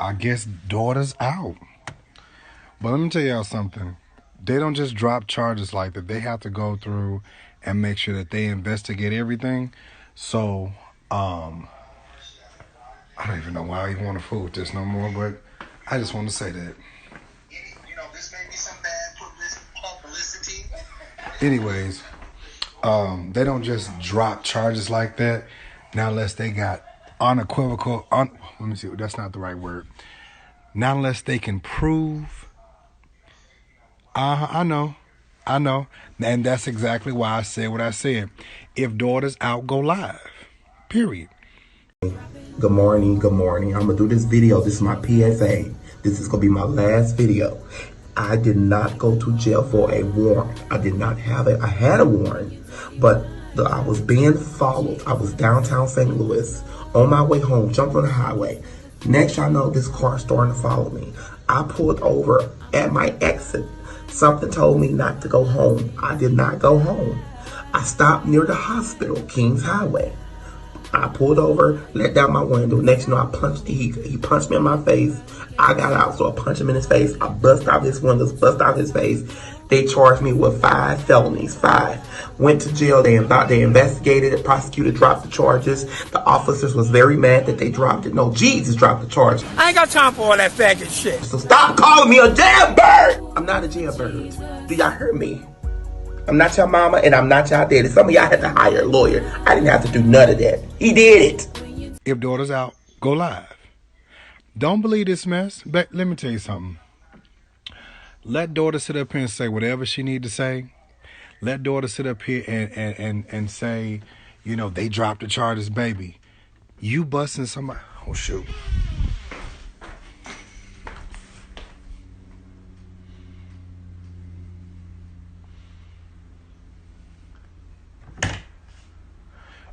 I guess daughter's out. But let me tell y'all something. They don't just drop charges like that. They have to go through and make sure that they investigate everything. So, I don't even know why I even want to fool with this no more, but I just want to say that. This may be some bad publicity. Anyways, they don't just drop charges like that. Not unless they got unequivocal, let me see, that's not the right word. Not unless they can prove. I know. And that's exactly why I said what I said. If daughter's out, go live. Period. Good morning. I'm going to do this video. This is my PSA. This is going to be my last video. I did not go to jail for a warrant. I did not have it. I had a warrant, but I was being followed. I was downtown St. Louis on my way home, jumped on the highway. Next, y'all know this car starting to follow me. I pulled over at my exit. Something told me not to go home. I did not go home. I stopped near the hospital, Kings Highway. I pulled over, let down my window. Next, you know, I punched he punched me in my face. I got out, so I punched him in his face. I bust out his windows, bust out his face. They charged me with 5 felonies, 5. Went to jail. They investigated it. Prosecutor dropped the charges. The officers was very mad that they dropped it. No, Jives dropped the charge. I ain't got time for all that faggot shit. So stop calling me a jailbird. I'm not a jailbird. Do y'all hear me? I'm not your mama and I'm not your daddy. Some of y'all had to hire a lawyer. I didn't have to do none of that. He did it. If daughter's out, go live. Don't believe this mess. But let me tell you something. Let daughter sit up here and say whatever she need to say. Let daughter sit up here and say, you know, they dropped the charges, baby. You busting somebody. Oh, shoot.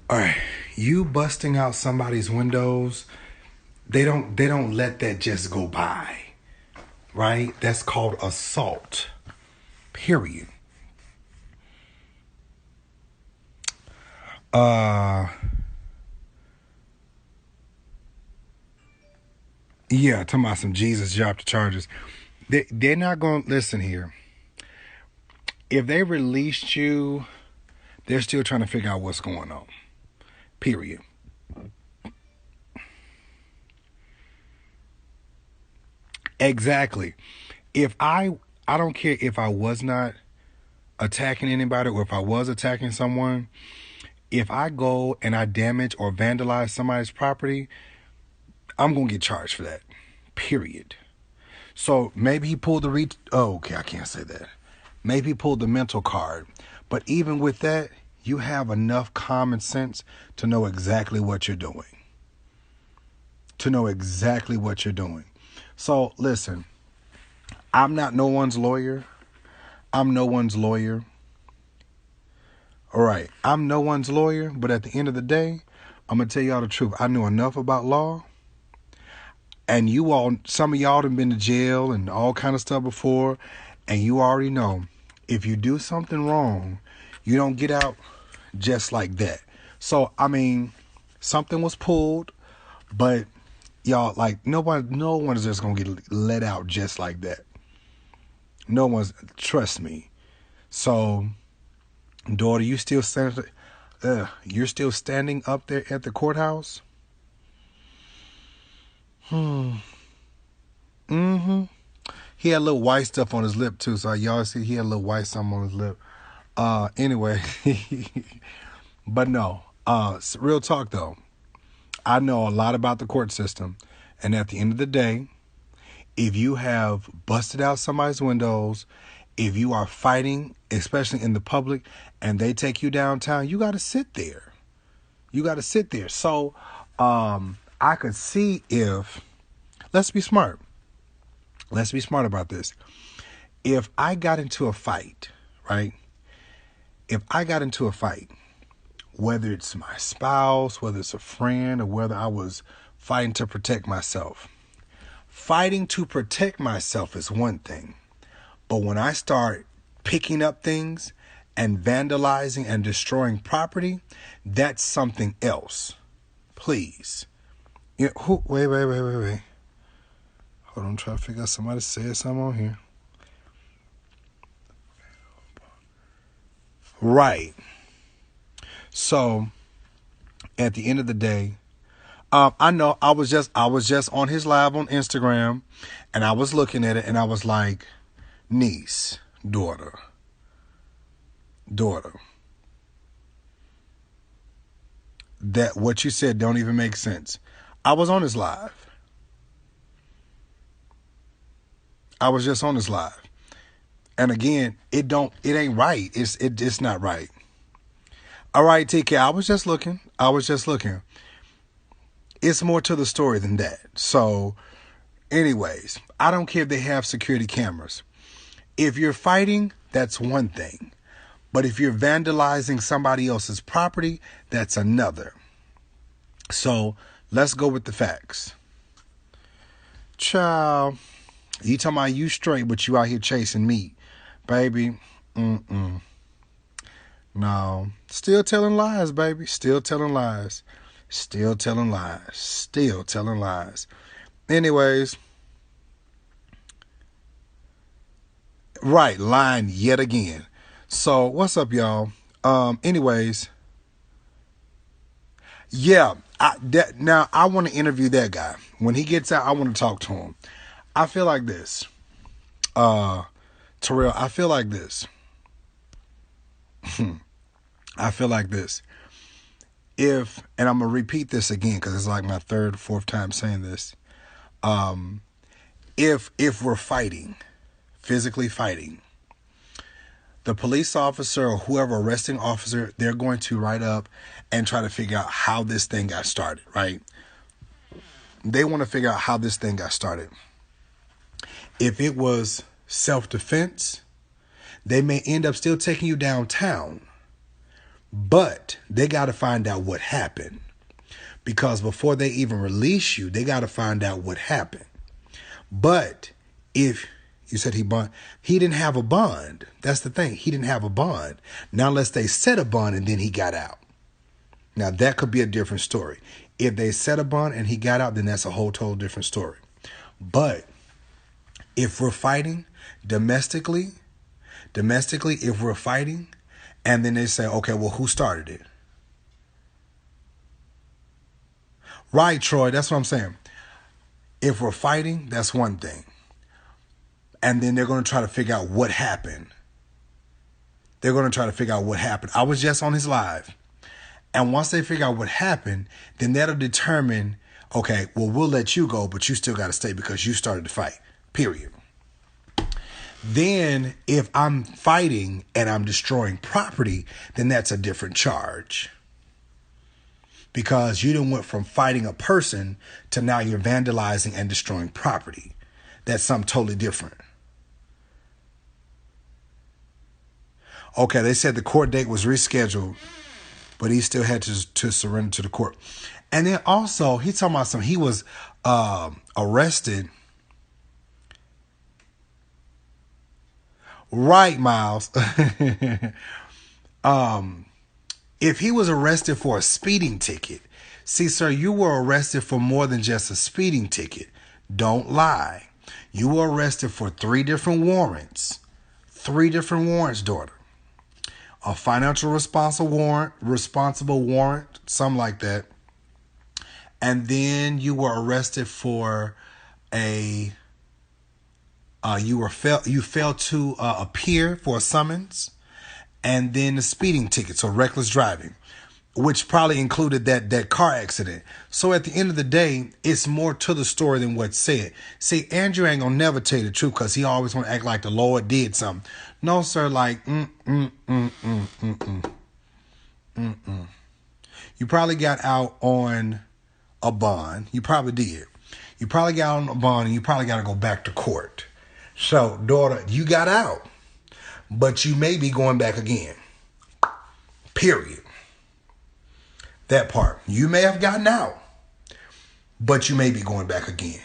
All right, you busting out somebody's windows, they don't let that just go by, right? That's called assault, period. Yeah, talking about some Jesus dropped the charges. They're not going to listen here. If they released you, they're still trying to figure out what's going on. Period. Exactly. If I don't care if I was not attacking anybody or if I was attacking someone, if I go and I damage or vandalize somebody's property, I'm going to get charged for that. Period. So maybe he pulled the okay, I can't say that. Maybe he pulled the mental card. But even with that, you have enough common sense to know exactly what you're doing. So listen, I'm not no one's lawyer. I'm no one's lawyer. All right, I'm no one's lawyer, but at the end of the day, I'm going to tell y'all the truth. I know enough about law. And you all, some of y'all have been to jail and all kind of stuff before. And you already know, if you do something wrong, you don't get out just like that. So, I mean, something was pulled, but y'all, like, no one is just going to get let out just like that. No one's, trust me. So, daughter, you're still standing up there at the courthouse? He had a little white stuff on his lip too, so y'all see he had a little white something on his lip. Anyway, but no, real talk though. I know a lot about the court system, and at the end of the day, if you have busted out somebody's windows, if you are fighting, especially in the public, and they take you downtown, you got to sit there. So, I could see if, let's be smart about this. If I got into a fight, right? If I got into a fight, whether it's my spouse, whether it's a friend, or whether I was fighting to protect myself. Fighting to protect myself is one thing. But when I start picking up things and vandalizing and destroying property, that's something else. Please. Wait. Hold on, I'm trying to figure out somebody said something on here. Right. So at the end of the day, I know I was just on his live on Instagram, and I was looking at it, and I was like, niece, daughter. That what you said don't even make sense. I was on his live. I was just on his live. And again, it ain't right. It's not right. All right, TK, I was just looking. It's more to the story than that. So, anyways, I don't care if they have security cameras. If you're fighting, that's one thing. But if you're vandalizing somebody else's property, that's another. So, let's go with the facts. Child, you talking about you straight, but you out here chasing me. Baby, no. Still telling lies, baby. Still telling lies. Anyways. Right, lying yet again. So, what's up, y'all? Anyways. Yeah, now I want to interview that guy. When he gets out, I want to talk to him. I feel like this. Terrell, I feel like this. And I'm going to repeat this again because it's like my third, fourth time saying this. If we're fighting, physically fighting, the police officer or whoever arresting officer, they're going to write up and try to figure out how this thing got started, right? They want to figure out how this thing got started. If it was self-defense, they may end up still taking you downtown. But they got to find out what happened. Because before they even release you, they got to find out what happened. But if you said he didn't have a bond. That's the thing. He didn't have a bond. Now, unless they set a bond and then he got out. Now, that could be a different story. If they set a bond and he got out, then that's a whole total different story. But if we're fighting domestically, if we're fighting, and then they say, okay, well, who started it? Right, Troy, that's what I'm saying. If we're fighting, that's one thing. And then they're going to try to figure out what happened. I was just on his live. And once they figure out what happened, then that'll determine, okay, well, we'll let you go, but you still got to stay because you started the fight, period. Then if I'm fighting and I'm destroying property, then that's a different charge. Because you done went from fighting a person to now you're vandalizing and destroying property. That's something totally different. Okay, they said the court date was rescheduled, but he still had to surrender to the court. And then also, he talking about he was arrested. Right, Miles. If he was arrested for a speeding ticket, see, sir, you were arrested for more than just a speeding ticket. Don't lie. You were arrested for 3 different warrants. 3 different warrants, daughter. A financial responsible warrant, something like that. And then you were arrested for you failed to appear for a summons, and then the speeding ticket, so reckless driving, which probably included that car accident. So at the end of the day, it's more to the story than what's said. See, Andrew ain't gonna never tell you the truth because he always want to act like the Lord did something. No, sir, like, You probably got out on a bond. You probably did. You probably got on a bond and you probably got to go back to court. So, daughter, you got out, but you may be going back again. Period. That part. You may have gotten out, but you may be going back again.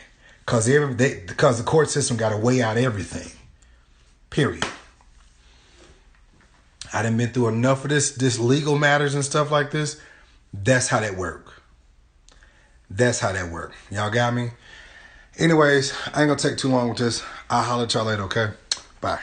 Because the court system got to weigh out everything. Period. I done been through enough of this legal matters and stuff like this. That's how that work. Y'all got me? Anyways, I ain't gonna take too long with this. I'll holler at y'all later, okay? Bye.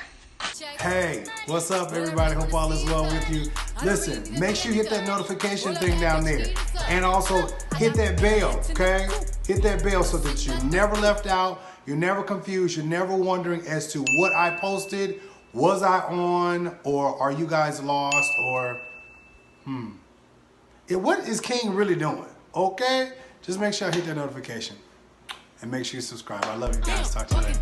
Hey, what's up, everybody? Hope all is well with you. Listen, make sure you hit that notification thing down there. And also hit that bell, okay? Hit that bell so that you're never left out, you're never confused, you're never wondering as to what I posted, was I on, or are you guys lost, or what is King really doing, okay? Just make sure I hit that notification. And make sure you subscribe. I love you guys. Talk to you later.